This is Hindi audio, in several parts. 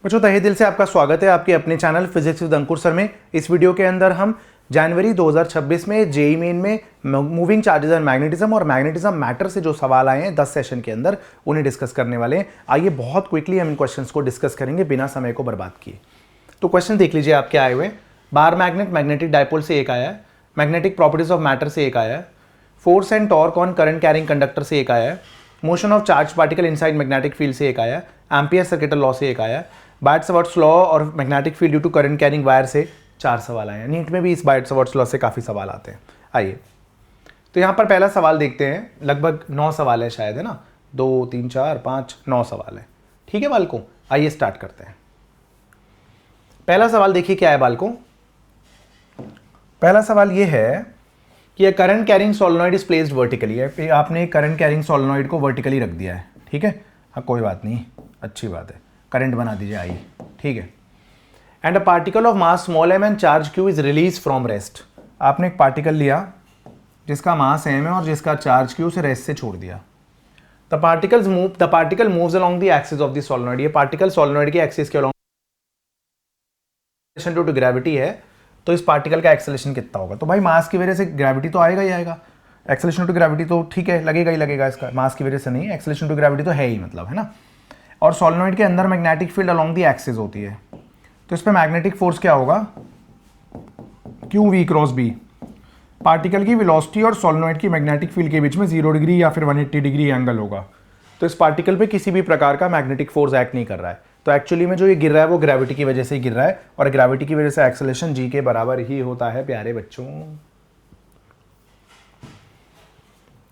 बच्चों तहे दिल से आपका स्वागत है आपके अपने channel physics with Ankur sir में। इस वीडियो के अंदर हम जनवरी 2026 में जेईई मेन में मूविंग चार्जेस एंड मैग्नेटिज्म और मैग्नेटिज्म मैटर से जो सवाल आए हैं 10 सेशन के अंदर उन्हें डिस्कस करने वाले हैं। आइए बहुत क्विकली हम इन क्वेश्चंस को डिस्कस करेंगे बिना समय को बर्बाद किए। तो क्वेश्चन देख लीजिए आपके आए हुए। बार मैग्नेट मैग्नेटिक डायपोल से एक आया है, मैग्नेटिक प्रॉपर्टीज ऑफ मैटर से एक आया है, force and torque on current carrying conductor से एक आया है, motion of charge particle inside magnetic field से एक आया है, एम्पियर सर्किटल लॉ से एक आया है, बायट-सवार्ट्स लॉ और magnetic field due to current carrying wire से 4 सवाल आए हैं। नीट में भी इस बायट-सवार्ट्स लॉ से काफ़ी सवाल आते हैं। आइए तो यहाँ पर पहला सवाल देखते हैं। लगभग 9 सवाल है शायद, है ना, 2 3 4 5 9 सवाल है। ठीक है बालकों, आइए स्टार्ट करते हैं। पहला सवाल देखिए क्या है बालकों। पहला सवाल ये है कि current carrying solenoid is placed vertically है। आपने करंट कैरिंग सोलेनॉइड को वर्टिकली रख दिया है। ठीक है, हाँ कोई बात नहीं, अच्छी बात है, करंट बना दीजिए आई। ठीक है, and a particle of mass small m and charge q is release from rest. आपने एक पार्टिकल लिया जिसका मास एम है और जिसका चार्ज क्यू से रेस्ट से छोड़ दिया। The particle moves along the axis of the solenoid. ये पार्टिकल सोलेनॉइड के एक्सिस के अलोंग ड्यू टू ग्रेविटी है, तो इस पार्टिकल का एक्सेलरेशन कितना होगा। तो भाई मास की वजह से ग्रेविटी तो आएगा ही आएगा, एक्सेलरेशन टू ग्रेविटी तो ठीक है लगेगा ही लगेगा। इसका मास की वजह से नहीं, एक्सेलरेशन टू ग्रेविटी तो है ही, मतलब, है ना। और सोलेनॉइड के अंदर magnetic field along the axis होती है, तो इस पर मैग्नेटिक फोर्स क्या होगा, q v cross B. Particle की वेलोसिटी और सोलेनॉइड की मैग्नेटिक फील्ड के बीच में 0 डिग्री या फिर 180 डिग्री एंगल होगा, तो इस पार्टिकल पे किसी भी प्रकार का मैग्नेटिक फोर्स एक्ट नहीं कर रहा है। तो एक्चुअली में जो ये गिर रहा है वो ग्रेविटी की वजह से ही गिर रहा है, और ग्रेविटी की वजह से एक्सेलरेशन जी के बराबर ही होता है प्यारे बच्चों।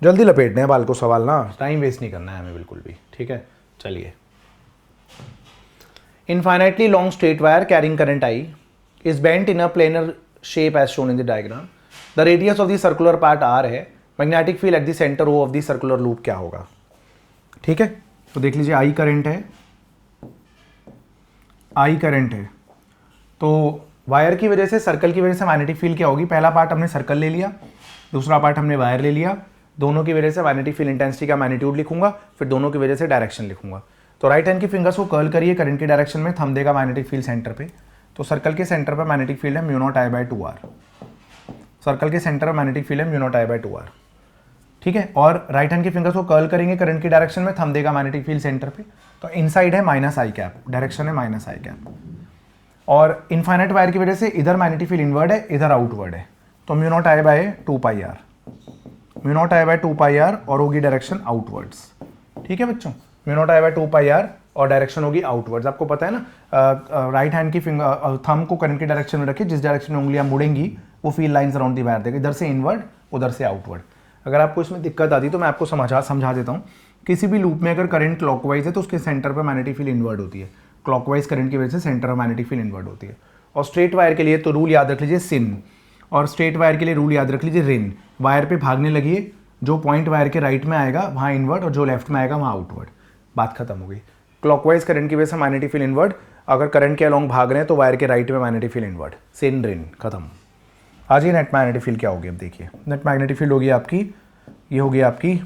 जल्दी लपेटने हैं बाल को सवाल ना, टाइम वेस्ट नहीं करना है हमें बिल्कुल भी। ठीक है, चलिए। Infinitely long straight wire carrying current I is bent in a planar shape as shown in the diagram. The radius of the circular part R है, magnetic field at the center O of the circular loop क्या होगा। ठीक है, तो देख लीजिए I करंट है, I करंट है, तो वायर की वजह से, सर्कल की वजह से मैग्नेटिक फील्ड क्या होगी। पहला पार्ट हमने सर्कल ले लिया, दूसरा पार्ट हमने वायर ले लिया, दोनों की वजह से मैग्नेटिक फील्ड इंटेंसिटी का मैग्नीट्यूड लिखूंगा, फिर दोनों की वजह से डायरेक्शन लिखूंगा। तो राइट हैंड की फिंगर्स को कर्ल करिए करंट की डायरेक्शन में, थंब देगा मैग्नेटिक फील्ड सेंटर पे। तो सर्कल के सेंटर पर मैग्नेटिक फील्ड है μ0I/2r। सर्कल के सेंटर में मैग्नेटिक फील्ड है μ0I/2r। ठीक है, और राइट हैंड की फिंगर्स को कर्ल करेंगे करंट की डायरेक्शन में, थंब देगा मैग्नेटिक फील्ड सेंटर पे। तो इनसाइड है -I कैप, डायरेक्शन है -I कैप। और इनफाइनाइट वायर की वजह से इधर मैग्नेटिक फील्ड इनवर्ड है, इधर आउटवर्ड है, तो μ0I/2πr, μ0I/2πr और होगी डायरेक्शन आउटवर्ड्स। ठीक है बच्चों, μ0I/2πr और डायरेक्शन होगी आउटवर्ड्स। आपको पता है ना, राइट हैंड की फिंगर थंब को करंट की डायरेक्शन में रखिए, जिस डायरेक्शन में उंगलियां मुड़ेंगी वो field lines around the wire देगा, इधर से इनवर्ड उधर से आउटवर्ड। अगर आपको इसमें दिक्कत आती तो मैं आपको समझा देता हूँ। किसी भी लूप में अगर करंट क्लॉकवाइज है तो उसके सेंटर पर मैग्नेटिक फील्ड इनवर्ड होती है, क्लॉकवाइज करंट की वजह से सेंटर में मैग्नेटिक फील्ड इनवर्ड होती है। और स्ट्रेट वायर के लिए तो रूल याद रख लीजिए सिन, और स्ट्रेट वायर के लिए रूल याद रख लीजिए रिन। वायर पे भागने लगिए, जो पॉइंट वायर के राइट में आएगा वहाँ इनवर्ड और जो लेफ्ट में आएगा वहाँ आउटवर्ड। बात खत्म हो गई। क्लॉकवाइज करंट की वजह से मैग्नेटिक फील्ड इनवर्ड, अगर करंट के अलोंग भाग रहे हैं तो वायर के राइट में मैग्नेटिक फील्ड इनवर्ड, सिन रिन, खत्म। आज ये नेट मैग्नेटिक फील्ड क्या होगी, अब देखिए। नेट मैग्नेटिक फील्ड होगी आपकी, ये होगी आपकी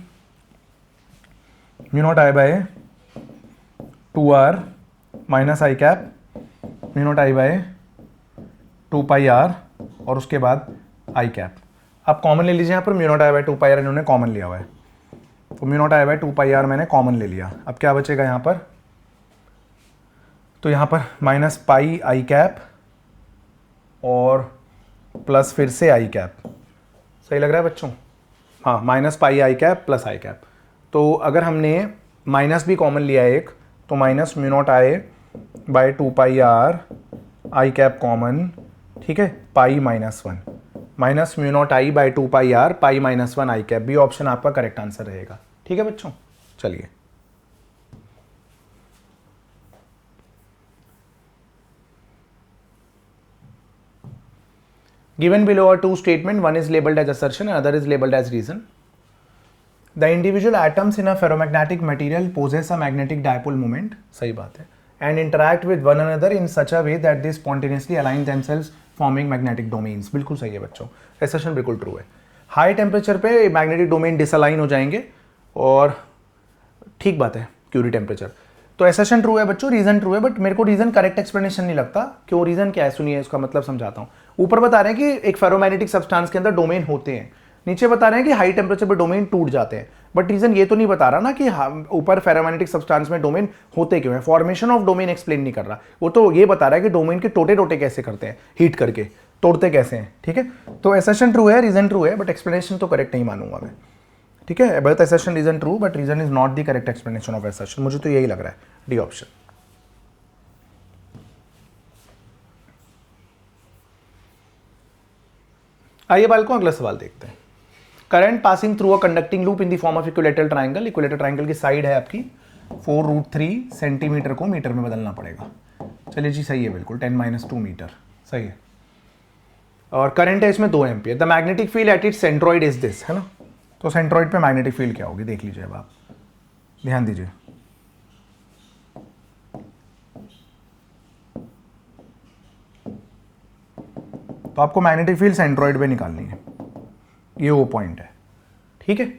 μ0I/2r -I कैप μ0I/2πr और उसके बाद I कैप। आप कॉमन ले लीजिए यहाँ पर, μ0I/2πr इन्होंने कॉमन लिया हुआ है, तो μ0I/2πr मैंने कॉमन ले लिया। अब क्या बचेगा यहाँ पर, तो यहाँ पर -πI कैप और प्लस फिर से I कैप। सही लग रहा है बच्चों, हाँ, -πI cap plus I cap. तो अगर हमने माइनस भी कॉमन लिया है एक, तो -μ0I/2πr I कैप कॉमन, ठीक है, π-1 -μ0I/2πr π-1 I cap, B option आपका करेक्ट आंसर रहेगा। ठीक है बच्चों, चलिए। Given below are two statements, one is labeled as assertion and other is labeled as reason. The individual atoms in a ferromagnetic material possess a magnetic dipole moment, सही बात है, and interact with one another in such a way that they spontaneously align themselves forming magnetic domains. बिल्कुल सही है बच्चों, assertion बिल्कुल ट्रू है। हाई टेम्परेचर पे मैग्नेटिक डोमेन डिसअलाइन हो जाएंगे, और ठीक बात है क्यूरी टेम्परेचर। तो एसेशन ट्रू है बच्चों, रीजन ट्रू है, बट मेरे को रीजन करेक्ट एक्सप्लेनेशन नहीं लगता। क्यों? रीजन क्या है सुनिए, इसका मतलब समझाता हूँ। ऊपर बता रहे हैं कि एक फेरोमैग्नेटिक सब्सटेंस के अंदर डोमेन होते हैं, नीचे बता रहे हैं कि हाई टेम्परेचर पर डोमेन टूट जाते हैं, बट रीजन ये तो नहीं बता रहा ना कि ऊपर फेरोमैग्नेटिक सब्सटेंस में डोमेन होते क्यों है। फॉर्मेशन ऑफ डोमेन एक्सप्लेन नहीं कर रहा, वो तो ये बता रहा है कि डोमेन के टोटे टोटे कैसे करते हैं, हीट करके तोड़ते कैसे हैं। ठीक है, तो एसेशन ट्रू है, रीजन ट्रू है, बट एक्सप्लेनेशन तो करेक्ट नहीं मानूंगा मैं। ठीक है, both assertion reason true, but reason is not the correct explanation of assertion. मुझे तो यही लग रहा है, डी ऑप्शन। आइए बालकों अगला सवाल देखते हैं। Current passing through a conducting loop in the form of equilateral triangle. Equilateral triangle की साइड है आपकी 4√3 सेंटीमीटर को मीटर में बदलना पड़ेगा। चलिए जी, सही है बिल्कुल, 10-2 मीटर सही है। और करंट है इसमें 2 ampere. The magnetic field at its centroid is this, है ना। तो सेंट्रॉइड पे मैग्नेटिक फील्ड क्या होगी देख लीजिए, अब आप ध्यान दीजिए। तो आपको मैग्नेटिक फील्ड सेंट्रॉइड पे निकालनी है, ये वो पॉइंट है। ठीक है,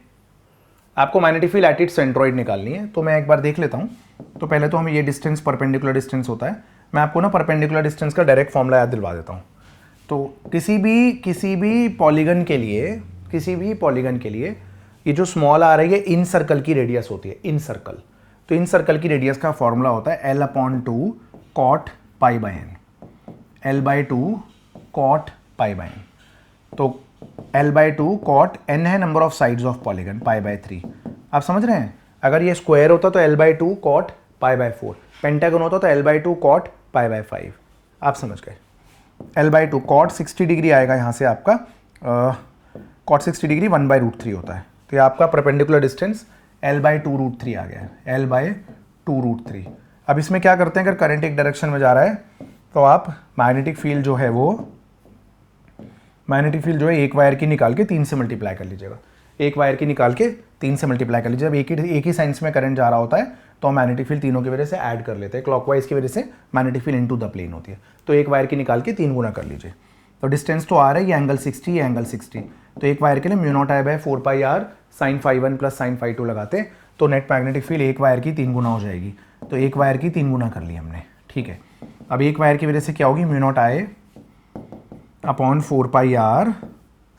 आपको magnetic field at its centroid निकालनी है। तो मैं एक बार देख लेता हूँ। तो पहले तो हमें ये डिस्टेंस परपेंडिकुलर डिस्टेंस होता है। मैं आपको ना परपेंडिकुलर डिस्टेंस का डायरेक्ट फॉर्मूला याद दिलवा देता हूँ। तो किसी भी पॉलीगन के लिए ये जो स्मॉल आ रही है इन सर्कल की रेडियस होती है, इन सर्कल। तो इन सर्कल की रेडियस का फॉर्मूला होता है L/2 cot π/n, L/2 cot π/n। तो L/2 cot n है number of sides of polygon, π/3। आप समझ रहे हैं, अगर ये स्क्वायर होता तो L/2 cot π/4, पेंटागन होता तो L/2 cot π/5। आप समझ गए। L/2 cot 60 डिग्री आएगा यहाँ से आपका, cot 60 डिग्री 1/√3 होता है। तो ये आपका परपेंडिकुलर डिस्टेंस L/2√3 आ गया है, L/2√3। अब इसमें क्या करते हैं, अगर करंट एक डायरेक्शन में जा रहा है तो आप मैग्नेटिक फील्ड जो है एक वायर की निकाल के 3 से मल्टीप्लाई कर लीजिएगा। एक वायर की निकाल के 3 से मल्टीप्लाई कर लीजिए। जब एक ही साइंस में करंट जा रहा होता है तो हम मैग्नेटिक फील्ड तीनों की वजह से ऐड कर लेते हैं, क्लॉकवाइज की वजह से magnetic field into the plane होती है। तो एक वायर की निकाल के 3 गुना कर लीजिए। तो डिस्टेंस तो आ रहा है, ये एंगल 60, ये एंगल 60। तो एक वायर के लिए μ0I/4πr sin φ1 प्लस sin φ2 लगाते तो नेट मैग्नेटिक फील्ड एक वायर की 3 गुना हो जाएगी। तो एक वायर की 3 गुना कर ली हमने। ठीक है, अब एक वायर की वजह से क्या होगी, μ0I/4πr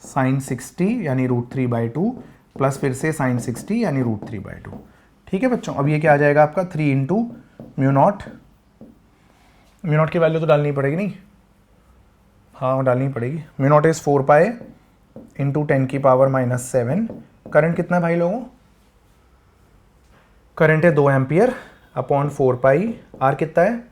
sin 60 यानी √3/2 प्लस फिर से sin 60 यानी √3/2। ठीक है बच्चों, अब ये क्या आ जाएगा आपका 3 इंटू μ0 की वैल्यू तो डालनी पड़ेगी नहीं, हाँ डालनी पड़ेगी। μ0 इज 4π इंटू 10⁻⁻7। करंट कितना है भाई लोगों, करंट है 2 एम्पियर अपॉन 4π। आर कितना है,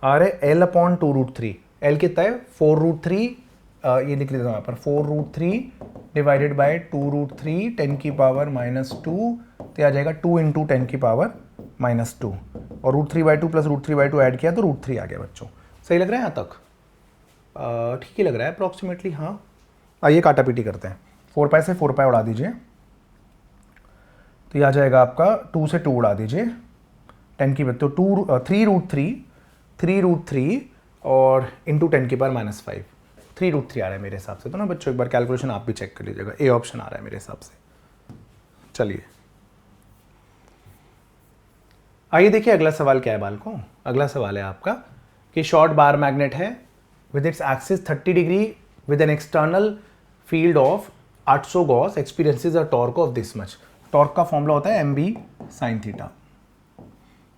आर है L/2√3। L कितना है 4√3, ये लिख लेता हूँ यहाँ पर 4√3 डिवाइडेड बाय 2√3 10⁻⁻2। तो आ जाएगा 2 इंटू 10⁻⁻2 और √3/2 प्लस √3/2 ऐड किया तो √3 आ गया बच्चों। सही लग रहा है यहाँ तक, ठीक ही लग रहा है अप्रॉक्सीमेटली। हाँ आइए काटा पीटी करते हैं। 4π से 4π उड़ा दीजिए तो ये आ जाएगा आपका 2 से 2 उड़ा दीजिए, 10 की तो 3√3 और इंटू 10⁻⁻5 3√3 आ रहा है मेरे हिसाब से। तो ना बच्चों एक बार कैलकुलेशन आप भी चेक कर लीजिएगा, ए ऑप्शन आ रहा है मेरे हिसाब से। चलिए आइए देखिए अगला सवाल क्या है बालकों। अगला सवाल है आपका कि शॉर्ट बार मैग्नेट है with its axis 30 degree with an external field of 800 Gauss experiences a torque of this much. Torque का फॉर्मूला होता है mb sin थीटा।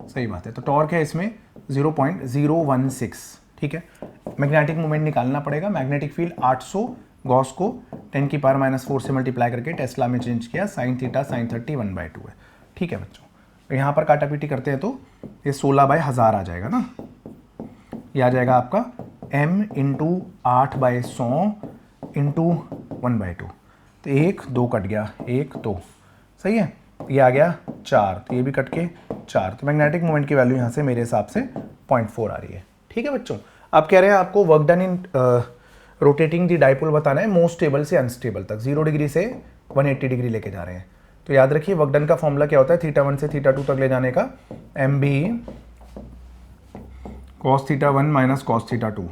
सही बात है, तो टॉर्क है इसमें 0.016। ठीक है, मैग्नेटिक मोमेंट निकालना पड़ेगा। मैग्नेटिक फील्ड 800 गॉस को 10⁻⁻4 से मल्टीप्लाई करके टेस्ला में चेंज किया, sin थीटा sin 30 1/2 है। ठीक है बच्चों, तो यहाँ पर काटा पीटी करते हैं तो ये 16/1000 आ जाएगा ना। ये आ जाएगा आपका m इंटू 8/100 इंटू 1/2। तो 1 2 कट गया, 1 2 सही है। ये आ गया 4, तो ये भी कट के 4। तो मैग्नेटिक मोमेंट की वैल्यू यहाँ से मेरे हिसाब से 0.4 आ रही है। ठीक है बच्चों, अब कह रहे हैं आपको work done in rotating the dipole बताना है मोस्ट स्टेबल से अनस्टेबल तक, 0 डिग्री से 180 डिग्री लेके जा रहे हैं। तो याद रखिए वर्क डन का फॉर्मूला क्या होता है, θ1 से θ2 तक ले जाने का, mb cos θ1 माइनस cos θ2।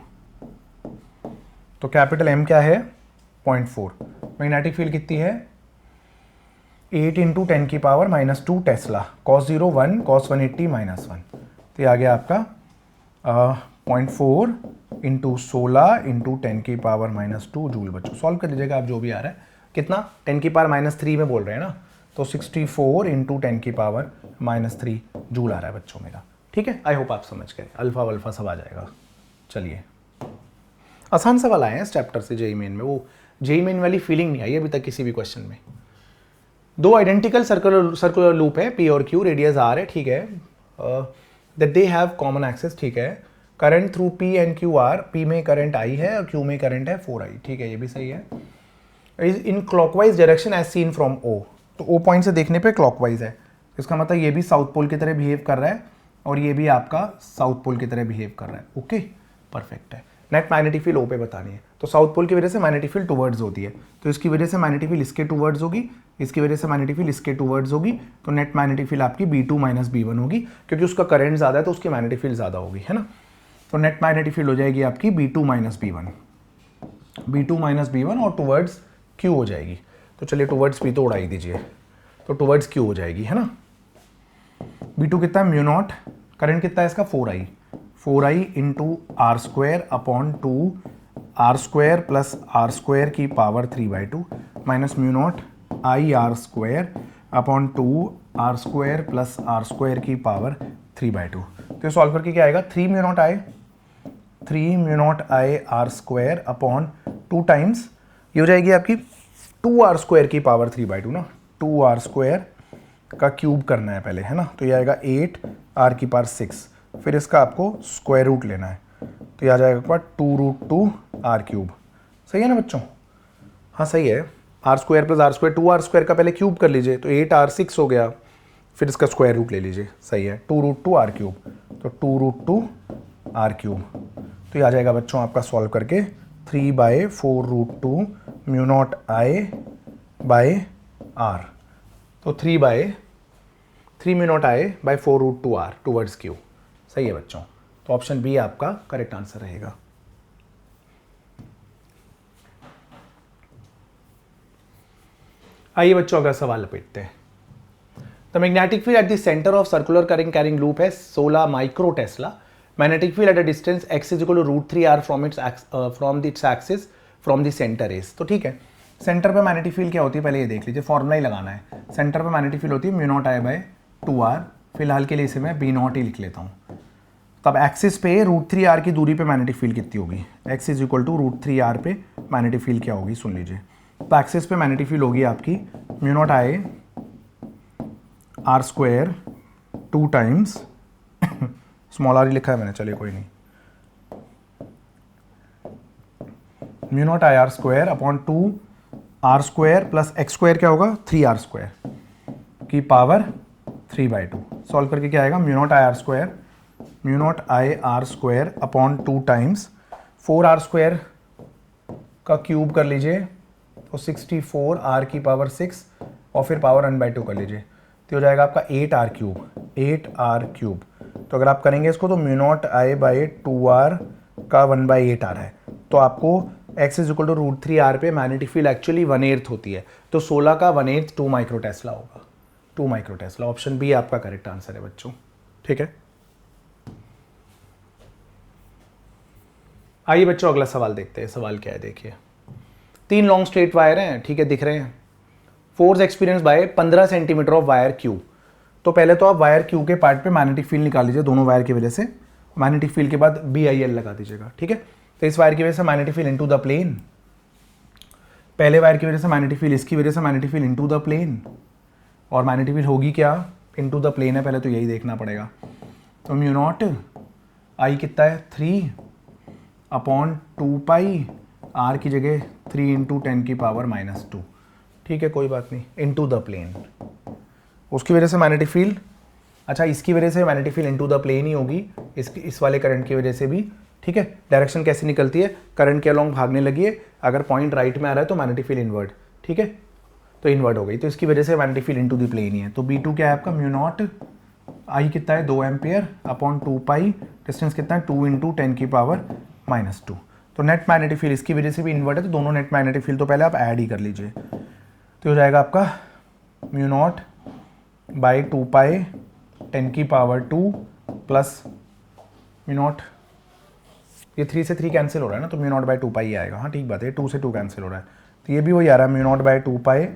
तो कैपिटल M क्या है 0.4। मैग्नेटिक फील्ड कितनी है 8 इंटू 10 की पावर -2 टेस्ला, cos 0 1, cos 180 -1। तो ये आ गया आपका 0.4 इंटू 16 इंटू 10 की पावर -2 जूल। बच्चों सॉल्व कर लीजिएगा आप जो भी आ रहा है। कितना 10 की पावर -3 में बोल रहे हैं ना, तो 64 इंटू 10 की पावर -3 जूल आ रहा है बच्चों मेरा। ठीक है, आई होप आप समझ गए। अल्फा वल्फा सब आ जाएगा। चलिए, आसान सवाल आए हैं इस चैप्टर से जेईई मेन में, वो जेईई मेन वाली फीलिंग नहीं आई अभी तक किसी भी क्वेश्चन में। दो आइडेंटिकल सर्कुलर लूप है, पी और क्यू, रेडियस आर है, ठीक है, that they have common axis, ठीक है, current through P and Q are, P में करंट आई है और क्यू में करंट है 4i, ठीक है, ये भी सही है। In clockwise direction as seen from O, तो ओ पॉइंट से देखने पे क्लॉकवाइज है, इसका मतलब ये भी साउथ पोल की तरह बिहेव कर रहा है और ये भी आपका साउथ पोल की तरह बिहेव कर रहा है। ओके, परफेक्ट है। नेट मैग्नेटिक फील्ड ओ पे बतानी है, तो साउथ पोल की वजह से मैग्नेटिक फील्ड टुवर्ड्स होती है, तो इसकी वजह से मैग्नेटिक फील्ड इसके टुवर्ड्स होगी, इसकी वजह से मैग्नेटिक फील्ड इसके टुवर्ड्स होगी, तो नेट मैग्नेटिक फील्ड आपकी B2 - B1 होगी, क्योंकि उसका करंट ज़्यादा है तो उसकी मैग्नेटिक फील्ड ज़्यादा होगी, है ना। तो नेट मैग्नेटिक फील्ड हो जाएगी आपकी B2 - B1, B2 - B1 और टुवर्ड्स Q हो जाएगी। तो चलिए टुवर्ड्स P तो उड़ा ही दीजिए, तो टुवर्ड्स Q हो जाएगी, है ना। B2 कितना है, म्यू नॉट, करंट कितना है इसका 4i into R square upon 2 R square plus R square की power 3/2 minus mu naught I R square upon 2 R square plus R square की पावर 3/2। तो ये सॉल्व करके क्या आएगा, 3 mu naught I R square upon 2 times, ये हो जाएगी आपकी 2 आर स्क्वायर की पावर 3/2 ना, 2 आर स्क्वायर का क्यूब करना है पहले, है ना, तो ये आएगा 8 आर की पावर 6, फिर इसका आपको स्क्वायर रूट लेना है, तो ये आ जाएगा आपका 2√2 आर क्यूब। सही है ना बच्चों, हाँ सही है। R square plus R square, 2 R square का पहले क्यूब कर लीजिए, तो 8r6 हो गया, फिर इसका स्क्वायर रूट ले लीजिए, सही है, 2√2 आर क्यूब, तो 2√2 आर क्यूब, तो ये आ जाएगा बच्चों आपका सॉल्व करके 3/4√2 mu naught I by R, तो 3 mu naught I by 4√2 R towards Q. सही है बच्चों, तो ऑप्शन बी आपका करेक्ट आंसर रहेगा। आइए बच्चों अगला सवाल लपेटते हैं। The magnetic field at the centre of circular current carrying loop है 16 micro tesla. Magnetic field at a distance x = √3r from its axis from the centre is. तो ठीक है, सेंटर पे मैग्नेटिक फील्ड क्या होती है पहले ये देख लीजिए, फॉर्मूला ही लगाना है। सेंटर पे मैग्नेटिक फील्ड होती है mu naught I bye 2r, फिलहाल के लिए इसे मैं B0 ही लिख लेता हूँ। तब एक्सिस पे √3r की दूरी पे मैग्नेटिक फील्ड कितनी होगी, x = √3r पे मैग्नेटिक फील्ड क्या होगी सुन लीजिए। तो एक्सिस पे मैग्नेटिक फील्ड होगी आपकी mu naught I R square 2 times small r ही लिखा है मैंने, चलिए कोई नहीं, mu naught I R square upon 2 R square plus x square क्या होगा 3r स्क्वायर की पावर 3/2। सॉल्व करके क्या आएगा, mu naught I R square upon 2 times 4r square का क्यूब कर लीजिए, तो 64r की पावर 6 और फिर पावर 1/2 कर लीजिए, तो हो जाएगा आपका 8r क्यूब। तो अगर आप करेंगे इसको तो mu naught I by 2r का 1/8 आ रहा है, तो आपको x = √3r पे मैग्नेटिक फील्ड एक्चुअली 1/8 होती है, तो 16 का 1/8 2 माइक्रो टेस्ला होगा, 2 माइक्रो टेस्ला। ऑप्शन बी आपका करेक्ट आंसर है बच्चों, ठीक है। आइए बच्चों अगला सवाल देखते हैं। सवाल क्या है देखिए, 3 लॉन्ग स्ट्रेट वायर हैं, ठीक है, दिख रहे हैं, force experience by 15 centimetre of wire Q. तो पहले तो आप वायर क्यू के पार्ट पे मैग्नेटिक फील्ड निकाल लीजिए, दोनों वायर की वजह से मैग्नेटिक फील्ड के बाद BIL लगा दीजिएगा, ठीक है। तो इस वायर की वजह से magnetic field into the plane, पहले वायर की वजह से मैग्नेटिक फील्ड, इसकी वजह से magnetic field into the plane, और मैग्नेटिक फील्ड होगी क्या, इनटू द प्लेन है, पहले तो यही देखना पड़ेगा। तो म्यू नॉट आई कितना है 3 अपॉन 2 पाई, आर की जगह 3 × 10 की पावर -2, ठीक है, कोई बात नहीं, इनटू द प्लेन, उसकी वजह से मैग्नेटिक फील्ड, अच्छा इसकी वजह से magnetic field into the plane ही होगी, इस वाले करंट की वजह से भी, ठीक है। डायरेक्शन कैसे निकलती है, करंट के अलोंग भागने लगी है, अगर पॉइंट राइट में आ रहा है तो मैग्नेटिक फील्ड इनवर्ट, ठीक है, तो इन्वर्ट हो गई, तो इसकी वजह से magnetic field into the plane ही है। तो B2 क्या है आपका, म्यू नॉट आई कितना है 2 एम्पियर अपॉन 2 पाई, डिस्टेंस कितना है 2 × 10 की पावर -2। तो नेट मैग्नेटिक फील्ड इसकी वजह से भी इन्वर्ट है, तो दोनों नेट मैग्नेटिक फील्ड तो पहले आप ऐड ही कर लीजिए, तो हो जाएगा आपका म्यू नॉट बाई 2 पाई 10 की पावर 2 प्लस म्यू नॉट, ये 3 से 3 कैंसिल हो रहा है ना, तो म्यू नॉट बाई 2 पाई आएगा। हाँ ठीक बात है, 2 से 2 कैंसिल हो रहा है, तो ये भी वही आ रहा है mu naught by 2 pi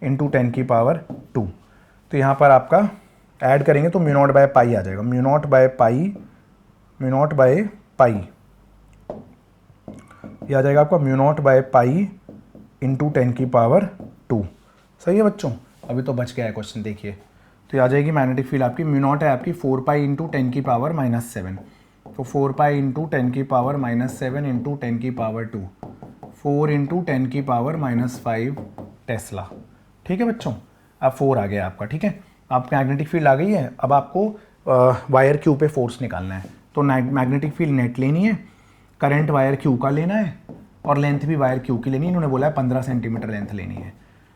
into 10 की पावर 2। तो यहाँ पर आपका ऐड करेंगे तो म्यू नॉट बाय पाई आ जाएगा, mu naught by pi, mu naught by pi, ये आ जाएगा आपका mu naught by pi into 10 की पावर 2। सही है बच्चों, अभी तो बच गया है क्वेश्चन, देखिए। तो ये आ जाएगी मैग्नेटिक फील्ड आपकी, म्यू नॉट है आपकी 4 पाई इंटू 10 की पावर -7, तो 4 पाई इंटू 10 की पावर -7 इंटू 10 की पावर 2, 4 इंटू 10 की पावर -5 टेस्ला। ठीक है बच्चों, अब 4 आ गया आपका। ठीक है, आपकी मैग्नेटिक फील्ड आ गई है। अब आपको वायर क्यू पे फोर्स निकालना है, तो मैग्नेटिक फील्ड नेट लेनी है, करंट वायर क्यू का लेना है और लेंथ भी वायर क्यू की लेनी है। इन्होंने बोला है 15 सेंटीमीटर लेंथ लेनी है,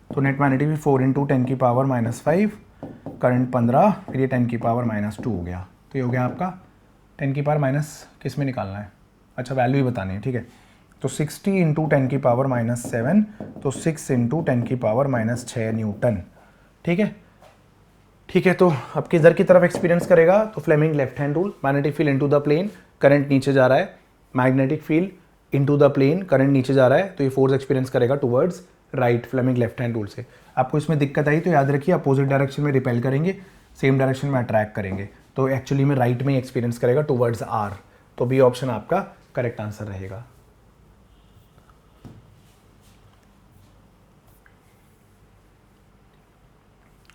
तो नेट मैग्नेटिक फील्ड 4 इंटू 10 की पावर -5, करंट 15, फिर ये 10 की पावर -2 हो गया। तो ये हो गया आपका 10 की पावर माइनस किस में निकालना है, अच्छा वैल्यू ही बतानी है। ठीक है, तो 60 इंटू 10 की पावर -7, तो 6 इंटू 10 की पावर -6 न्यूटन। ठीक है, ठीक है। तो अब किधर की तरफ एक्सपीरियंस करेगा, तो Fleming left hand rule, magnetic field into the plane, current नीचे जा रहा है, magnetic field into the plane, current नीचे जा रहा है, तो ये फोर्स एक्सपीरियंस करेगा towards right, Fleming left hand rule से। आपको इसमें दिक्कत आई तो याद रखिए, अपोजिट डायरेक्शन में रिपेल करेंगे, सेम डायरेक्शन में अट्रैक्ट करेंगे, तो एक्चुअली में राइट में ही एक्सपीरियंस करेगा टुवर्ड्स आर, तो बी ऑप्शन आपका करेक्ट आंसर रहेगा।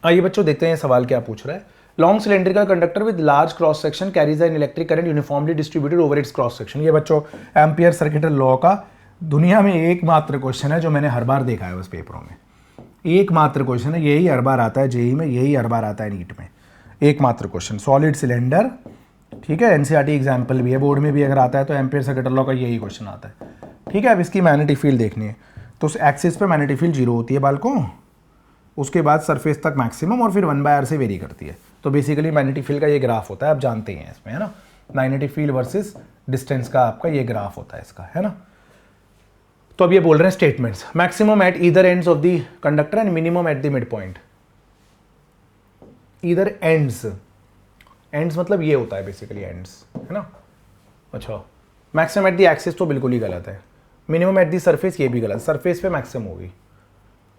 आइए बच्चों देखते हैं सवाल क्या पूछ रहा है। Long cylindrical conductor with large cross section carries an electric current uniformly distributed over it's cross section. ये बच्चों एम्पियर सर्किट लॉ का दुनिया में एकमात्र क्वेश्चन है जो मैंने हर बार देखा है बस पेपरों में, एकमात्र क्वेश्चन है, यही हर बार आता है जेई में, यही हर बार आता है नीट में, एकमात्र क्वेश्चन। सॉलिड सिलेंडर, ठीक है, एनसीईआरटी एग्जाम्पल भी है, बोर्ड में भी अगर आता है तो एम्पियर सर्किट लॉ का यही क्वेश्चन आता है। ठीक है, अब इसकी मैग्नेटिक फील्ड देखनी है, तो उस एक्सिस पे मैग्नेटिक फील्ड 0 होती है बालकों, उसके बाद सरफेस तक मैक्सिमम और फिर 1/r से वेरी करती है। तो बेसिकली मैग्नेटिक फील्ड का ये ग्राफ होता है, आप जानते हैं इसमें, है ना, मैग्नेटिक फील्ड वर्सेस डिस्टेंस का आपका ये ग्राफ होता है इसका, है ना। तो अब ये बोल रहे हैं statements, maximum at either ends of the conductor and minimum at the mid point. Either ends, ends मतलब ये होता है बेसिकली एंड्स, है ना। अच्छा, मैक्सिमम एट द एक्सिस तो बिल्कुल ही गलत है, मिनिमम एट द सरफेस ये भी गलत, सरफेस पे मैक्सिमम होगी,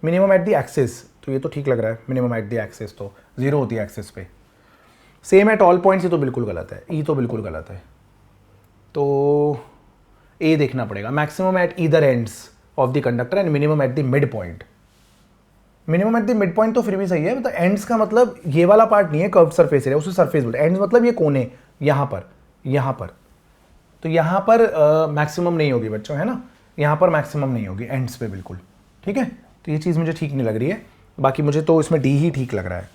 मिनिमम एट द एक्सिस तो ये तो ठीक लग रहा है, मिनिमम एट द एक्सिस तो 0 होती है एक्सिस पे, सेम एट ऑल पॉइंट्स ये तो बिल्कुल गलत है, ई तो बिल्कुल गलत है, तो ए देखना पड़ेगा, maximum at either ends of the conductor and minimum at the mid point. Minimum at the mid point तो फिर भी सही है, मतलब एंड्स का मतलब ये वाला पार्ट नहीं है कर्व्ड सरफेस है, उसे सरफेस बोलते हैं, एंड्स मतलब ये कोने, यहाँ पर, तो यहाँ पर मैक्सिमम नहीं होगी बच्चों, है ना, यहाँ पर मैक्सिमम नहीं होगी एंड्स पे बिल्कुल। ठीक है, तो ये चीज़ मुझे ठीक नहीं लग रही है, बाकी मुझे तो इसमें डी ही ठीक लग रहा है,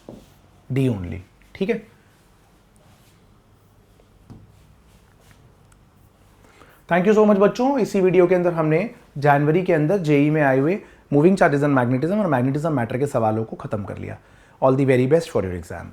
डी ओनली। ठीक है, थैंक यू सो मच बच्चों। इसी वीडियो के अंदर हमने जनवरी के अंदर जेई में आए हुए मूविंग चार्जेस एंड मैग्नेटिज्म और मैग्नेटिज्म मैटर के सवालों को खत्म कर लिया। All the very best for your exam.